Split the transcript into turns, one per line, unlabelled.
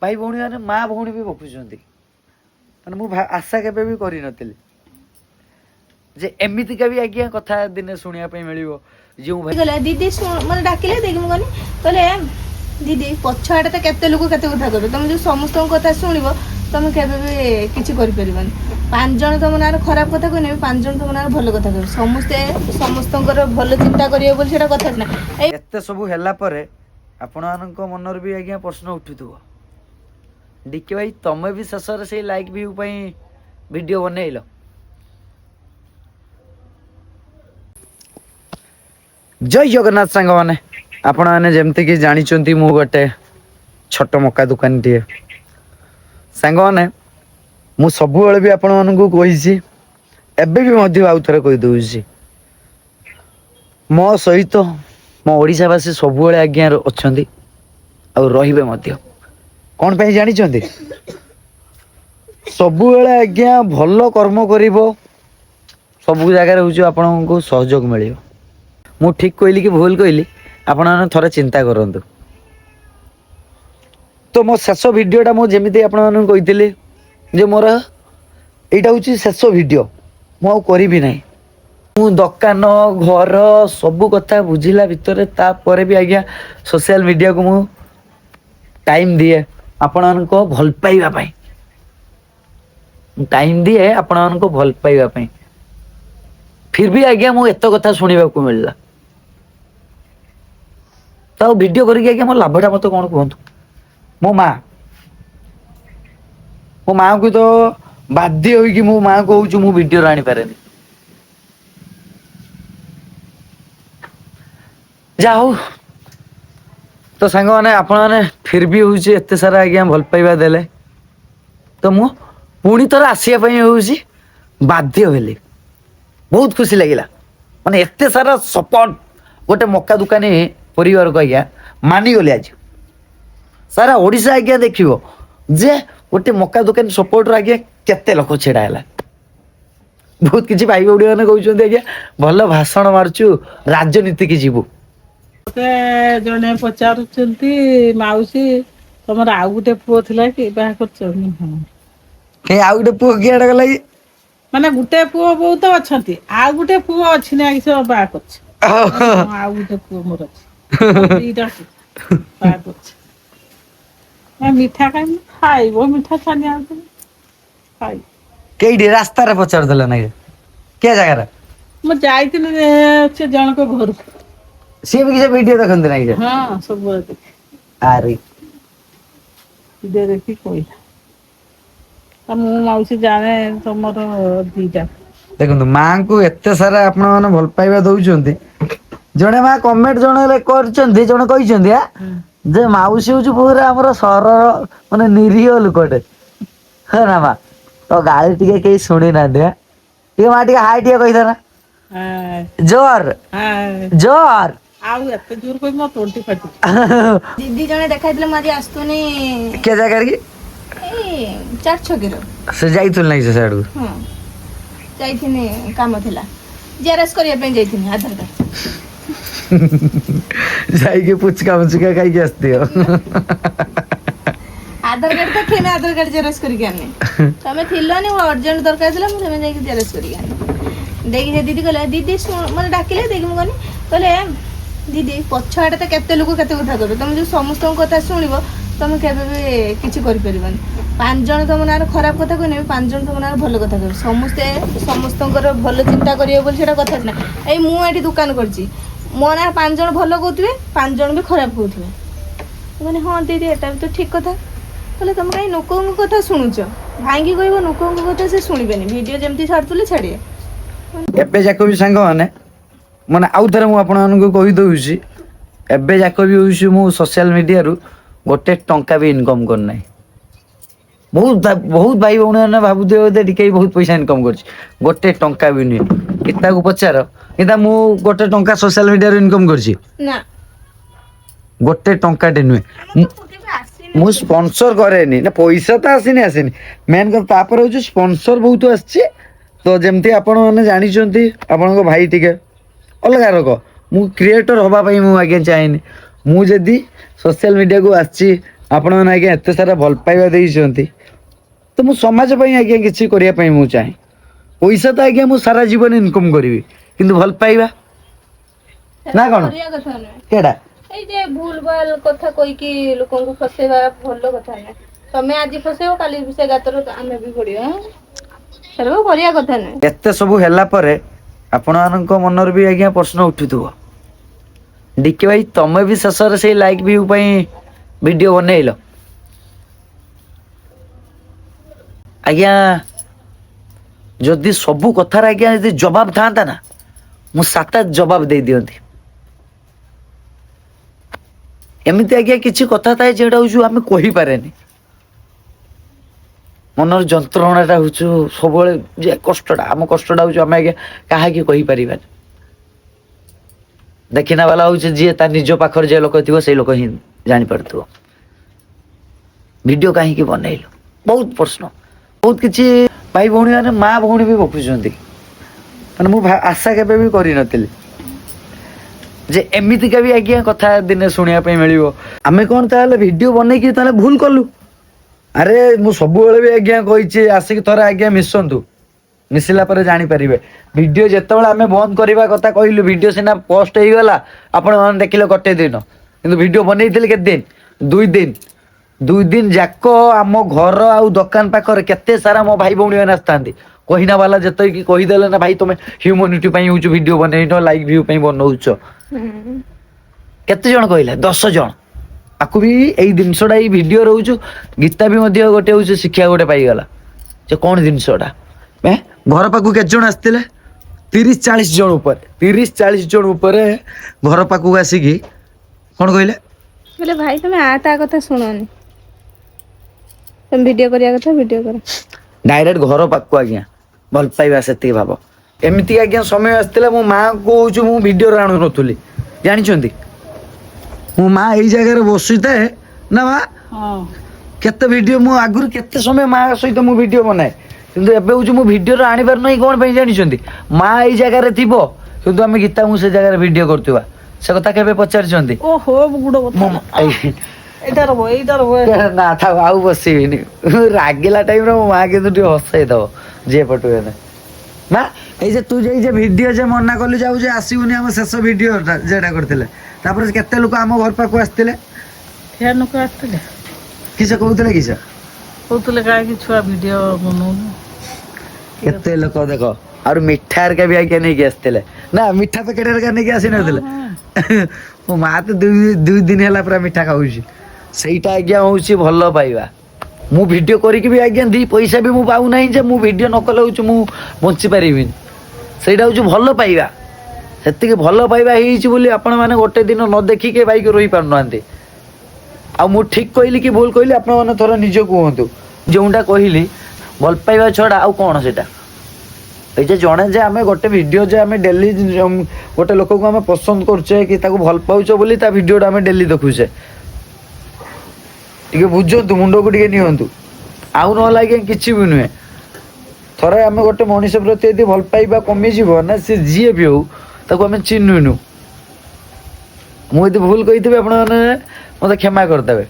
भाई भौणी मैंने माँ भौणी भी गपुंट मैं आशा के करी जे एमितिका भी आज्ञा कथा दिने सुनिया मिल जो भाई
दीदी मतलब डाकिले देखी मुझे कहले दीदी पछआड़े तो केते लोक केते कथा कहबे तुम जो समस्त कथा शुणव तुम केबे किछि करि परिबन 5 जन तुम ना खराब कथा कहने 5 जन तुम ना भल कथा कहबे समस्ते समस्तंकर भल चिंता करियो बोल सेटा कथा ना
एते सब हैला परे आपण मानक मनर भी आज्ञा प्रश्न उठुथुबो डीके भाई तमे भी शेषर से लाइक व्यू पई वीडियो बनैलो जय जगन्नाथ सांग मैंने आपण मैंने जमती कि जानी मु गोटे छोट मक्का दुकान टे सांग मैंने मु सब भी आपण मानू कही एबे भी मध्य आउ थे कहीदे मो सहित मो ओडिशावासी सब आज्ञा अच्छा आउ रे कौन पे जानी सब आज्ञा भल कर्म कर सब जगार हूँ आपण को सहयोग मिल मु ठीक कहली कि भूल कहली आपण थोड़े चिंता करंतु तो मो शेष भिडटा मुझे कही जे मोर यहाँ हूँ शेष भिड मुझी ना मु दुकान घर सब कथा बुझिला भितर तापर भी आज्ञा सोशल मीडिया को मु टाइम दिए आपण को भल पाइबा पई टाइम दिए आपण को भल पाइबा पई फिर भी आज्ञा मु एत कथा सुनिबा को मिलला तो वीडियो करके आज्ञा मोर लाभटा मत कौन कहतु मो माँ को तो बाध्य होगी मो माँ को हूँ मु वीडियो आनी पारे जा हो तो सांग मैंने आपण मैंने फिर भी हूँ एत सारा आज्ञा भल पाइबा देले तो मु पुणी थर आसापी हूँ बाध्य हेली बहुत खुशी लगिला माने एत सारा सपोर्ट गोटे मक्का दुकानी परिवार को आज्ञा मानिगली आज सारा ओडिशा आज्ञा देखियो जे गोटे मक्का दुकान सपोर्ट आज्ञा केते लोक छेड़ा है बहुत किसी भाई भौणी मैंने कहते आज्ञा भल भाषण मारचु राजनीति की जीवु
जड़े पचार मौसी तुम आउ गोटे पुओ थी कि बाहा कर
आउ गोटे पुओ किए गला
माने गोटे पुओ बहुत अच्छा आउ गोटे पुओ अच्छी ना कि बाहा कर आउ गोटे पुओ मोर अच्छी मिठा खाई मिठा छानी खाई
कई रास्ता रे पचार देला ना के जगह
मु जाइतिनी जन को घर
सी भी किसी वीडियो देखते ना
हाँ सब
अरे
देखी कहला मु मौसी जाने तुम दीटा
देखो माँ को एत सारा आपण मैंने भल पाइबा दौरान जड़े माँ कमेंट जड़े कही जे मौसी हूँ पूरा आम सरल माने निरीह लुकटे है ना माँ तो गाड़ी टी कहीं शुणी ना माँ टे हाई टे कही था जोर जोर
दीदी जने देखाइतले मारी आस्तुनी
के जगह की
ए चार छकीरो
से जाइतुल नहीं से साडू
हां जाइथिनी काम थिला जेरस करिया पे जाइथिनी आधार कार्ड
जाई के पुचका खाई के आस्ती हो
आधार कार्ड तो खेने आधार कार्ड जेरस करी आने तमे थिलनी अर्जेंट दरकार थिला मु तमे जाई के जेरस करी आने देखि दीदी कहले दीदी मन डाकिले देखि मु कहले दीदी पछआड़े तो केते लोक केते कथा कहबे तुम जो समस्त कथा शुणव तुम केबे किछि करि परिबन 5 जन तुम ना खराब कथा कहने 5 जन तुम ना भल कथा कहबे समस्ते समस्तंकर भल चिंता करियो बोल सेटा कथा ना ए मु एठी दुकान करछि मो ना 5 जन भल कहउथिबे 5 जन भी खराब कहउथिबे माने हां दीदी एटा भी तो ठीक कथा बोले तुम काई लोकों कथा शुणुछ भांगी कहबो लोकों कथा से शुणिबेनी वीडियो जेमती छाड़तुले छाड़िए
एबे जाको भी संग माने माने आउ थरे मु आपण मानकु कहि दउछि एबे जाको भी होउछि मु सोशल मीडिया रु गोटे टंका भी इनकम कर नाही बहुत भाई भौणी ने भाबु दे टिके बहुत पैसा इनकम करछि गोटे टंका भी नहीं किता को पचार किता मु गोटे टंका सोशल मीडिया रु इनकम करछि
ना
गोटे टंका टे नुहे मु स्पॉन्सर करेनी ना पैसा तो आसेनी मेन कर तापर हो स्पॉन्सर बहुत आछि तो जेमती आपण माने जानि चंती आपण को भाई टिके अलग रक मु क्रिएटर हवा पई मु आगे चाहेनी मु जदी सोशल मीडिया को आछि ଆପଣମାନେ ଆଜ୍ଞା ଏତେ ସାରା ଭଲ ପାଇବା ଦେଇଛନ୍ତି ତ ମୁଁ ସମାଜ ପାଇଁ ଆଜ୍ଞା କିଛି କରିବା ପାଇଁ ମୁଁ ଚାହେଁ। ପଇସା ତ ଆଜ୍ଞା ମୁଁ ସାରା ଜୀବନ ଇନକମ୍ କରିବି କିନ୍ତୁ ଭଲ ପାଇବା ନା କଣ
କରିବା କଥା ନୁହେଁ।
କେଡା
ଏଇ ଯେ ଭୁଲ ଭାଲ କଥା କହିକି ଲୋକଙ୍କୁ ଫସେଇବା ଭଲ କଥା ନୁହେଁ। ତମେ ଆଜି ଫସେଇବ କାଲି ସେ ଗାତରେ ଆମେ ବି ପଡିବା। ସେଟାକୁ କରିବା କଥା ନୁହେଁ।
ଏତେ ସବୁ ହେଲା ପରେ ଆପଣମାନଙ୍କ ମନରେ ବି ଆଜ୍ଞା ପ୍ରଶ୍ନ ଉଠୁଥିବ ଡିକେ ଭାଇ ତମେ ବି ଶେଷରେ ସେଇ ଲାଇକ୍ ଭିଉ ପାଇଁ ଭିଡିଓ ବନେଇଲ। ଆଜ୍ଞା ଯଦି ସବୁ କଥାର ଆଜ୍ଞା ଯଦି ଜବାବ ଥାନ୍ତା ନା ମୁଁ 7 ଜବାବ ଦେଇ ଦିଅନ୍ତି। ଏମିତି ଆଜ୍ଞା କିଛି କଥା ଥାଏ ଯେଟା ହଉଛି ଆମେ କହିପାରେନି। ମନର ଯନ୍ତ୍ରଣାଟା ହଉଛୁ ସବୁବେଳେ ଯେ କଷ୍ଟଟା ଆମ କଷ୍ଟଟା ହଉଛି ଆମେ ଆଜ୍ଞା କାହାକି କହିପାରିବାନି। ଦେଖିନା ବାଲା ହଉଛି ଯିଏ ତା ନିଜ ପାଖରେ ଯେ ଲୋକ ଥିବ ସେଇ ଲୋକ ହିଁ ଜାଣିପାରୁଥିବ। ଭିଡିଓ କାହିଁକି ବନେଇଲୁ ବହୁତ ପ୍ରଶ୍ନ ବହୁତ କିଛି ଭାଇ ଭଉଣୀ ମାନେ ମା ଭଉଣୀ ବି ବକୁଛନ୍ତି। ମାନେ ମୁଁ ଆଶା କେବେ ବି କରିନଥିଲି ଯେ ଏମିତିକା ବି ଆଜ୍ଞା କଥା ଦିନେ ଶୁଣିବା ପାଇଁ ମିଳିବ। ଆମେ କଣ ତାହେଲେ ଭିଡିଓ ବନେଇକି ତାହେଲେ ଭୁଲ କଲୁ? ଆରେ ମୁଁ ସବୁବେଳେ ବି ଆଜ୍ଞା କହିଛି ଆସିକି ଥରେ ଆଜ୍ଞା ମିଶନ୍ତୁ। ମିଶିଲା ପରେ ଜାଣିପାରିବେ। ଭିଡିଓ ଯେତେବେଳେ ଆମେ ବନ୍ଦ କରିବା କଥା କହିଲୁ ଭିଡିଓ ସିନା ପୋଷ୍ଟ ହେଇଗଲା ଆପଣ ମାନେ ଦେଖିଲେ ଗୋଟେ ଦିନ କିନ୍ତୁ ଭିଡିଓ ବନେଇଥିଲେ କେତେ ଦିନ 2 ଦିନ 2 ଦିନ ଯାକ ଆମ ଘର ଆଉ ଦୋକାନ ପାଖରେ କେତେ ସାରା ମୋ ଭାଇ ଭଉଣୀ ମାନେ ଆସିଥାନ୍ତି। କହିନା ବାଲା ଯେତେକି କହିଦେଲେ ନା ଭାଇ ତମେ ହ୍ୟୁମାନିଟି ପାଇଁ ହଉଛୁ ଭିଡିଓ ବନେଇନ ଲାଇକ୍ ଭିଉ ପାଇଁ ବନଉଛ। କେତେ ଜଣ କହିଲେ 10 ଜଣ। ଆକୁ ବି ଏଇ ଜିନିଷଟା ଏଇ ଭିଡିଓ ରହୁଛୁ ଗୀତା ବି ମଧ୍ୟ ଗୋଟେ ହଉଛି ଶିକ୍ଷା ଗୋଟେ ପାଇଗଲା ଯେ କଣ ଜିନିଷଟା ଘର ପାଖକୁ କେତେ ଜଣ ଆସିଥିଲେ 30-40 ଜଣ ଉପରେ 30-40 ଜଣ ଉପରେ ଘର ପାଖକୁ ଆସିକି କଣ କହିଲେ
ବୋଲେ ଭାଇ ତମେ ତା କଥା ଶୁଣନି। ତମେ ଭିଡିଓ କରିବା କଥା ଭିଡିଓ କର।
ଡାଇରେକ୍ଟ ଘର ପାଖକୁ ଆଜ୍ଞା ଭଲ ପାଇବା ସେତିକି ଭାବ। ଏମିତି ଆଜ୍ଞା ସମୟ ଆସିଥିଲା ମୋ ମାଆ କୁ କହୁଛୁ ମୁଁ ଭିଡିଓରେ ଆଣୁନଥିଲି ଜାଣିଛନ୍ତି। ମୋ ମା ଏଇ ଜାଗାରେ ବସିଥାଏ ନା ମା
ହଁ
କେତେ ଭିଡିଓ ମୁଁ ଆଗରୁ କେତେ ସମୟ ମା ସହିତ ମୁଁ ଭିଡିଓ ବନାଏ କିନ୍ତୁ ଏବେ ହଉଛି ମୁଁ ଭିଡିଓରେ ଆଣିବାର ନାହିଁ କଣ ପାଇଁ ଜାଣିଛନ୍ତି। ମା ଏଇ ଜାଗାରେ ଥିବ କିନ୍ତୁ ଆମେ ଗୀତା ମୁଁ ସେ ଜାଗାରେ ଭିଡିଓ କରୁଥିବା ସେ କଥା କେବେ ପଚାରିଛନ୍ତି?
ଓହୋ ଗୁଡ କଥା
ମୋ
ଏଇଟା ରବ
ନା ଥାଉ ଆଉ ବସିବିନି ରାଗିଲା ଟାଇମରେ ମୋ ମା କିନ୍ତୁ ଟିକେ ହସେଇ ଦବ ଯିଏ ପଟୁ ନା ଏଇ ଯେ ତୁ ଯେ ଭିଡିଓ ଯେ ମନା କଲୁ ଯାଉ ଯେ ଆସିବୁନି ଆମ ଶେଷ ଭିଡିଓଟା ଯେଟା କରିଥିଲେ ତାପରେ କେତେ ଲୋକ ଆମ ଘର ପାଖକୁ ଆସିଥିଲେ
ଠିଆ ଲୋକ ଆସିଥିଲେ
କିସ କହୁଥିଲେ କିସ
କହୁଥିଲେ କାହିଁକି ଛୁଆ ଭିଡିଓ ବନଉନି।
କେତେ ଲୋକ ଦେଖ ଆଉ ମିଠା ହେରିକା ବି ଆଜ୍ଞା ନେଇକି ଆସିଥିଲେ ନା ମିଠା ପ୍ୟାକେଟ ହେରିକା ନେଇକି ଆସିନଥିଲେ। ମୋ ମା ତ 2 ଦିନ ହେଲା ପୁରା ମିଠା ଖାଉଛି। ସେଇଟା ଆଜ୍ଞା ହଉଛି ଭଲ ପାଇବା। ମୁଁ ଭିଡିଓ କରିକି ବି ଆଜ୍ଞା 2 ପଇସା ବି ମୁଁ ପାଉନାହିଁ ଯେ ମୁଁ ଭିଡିଓ ନ କଲେ ହଉଛି ମୁଁ ବଞ୍ଚି ପାରିବିନି। ସେଇଟା ହଉଛି ଭଲ ପାଇବା। ସେତିକି ଭଲ ପାଇବା ହେଇଛି ବୋଲି ଆପଣ ମାନେ ଗୋଟେ ଦିନ ନ ଦେଖିକି ଭାଇକି ରହି ପାରୁନାହାନ୍ତି। ଆଉ ମୁଁ ଠିକ କହିଲି କି ଭୁଲ କହିଲି ଆପଣ ମାନେ ଥର ନିଜେ କୁହନ୍ତୁ। ଯୋଉଟା କହିଲି ଭଲ ପାଇବା ଛଡା ଆଉ କଣ ସେଇଟା ଏଇ ଯେ ଜଣେ ଯେ ଆମେ ଗୋଟେ ଭିଡିଓ ଯେ ଆମେ ଡେଲି ଗୋଟେ ଲୋକକୁ ଆମେ ପସନ୍ଦ କରୁଛେ କି ତାକୁ ଭଲ ପାଉଛ ବୋଲି ତା ଭିଡିଓଟା ଆମେ ଡେଲି ଦେଖୁଛେ। ଟିକେ ବୁଝନ୍ତୁ ମୁଣ୍ଡକୁ ଟିକେ ନିଅନ୍ତୁ ଆଉ ନହେଲେ ଆଜ୍ଞା କିଛି ବି ନୁହେଁ। ଥରେ ଆମେ ଗୋଟେ ମଣିଷ ପ୍ରତି ଯଦି ଭଲ ପାଇବା କମିଯିବ ନା ସେ ଯିଏ ବି ହଉ ତାକୁ ଆମେ ଚିହ୍ନିନୁ। ମୁଁ ଯଦି ଭୁଲ କହିଥିବି ଆପଣ ମାନେ ମତେ କ୍ଷମା କରିଦେବେ।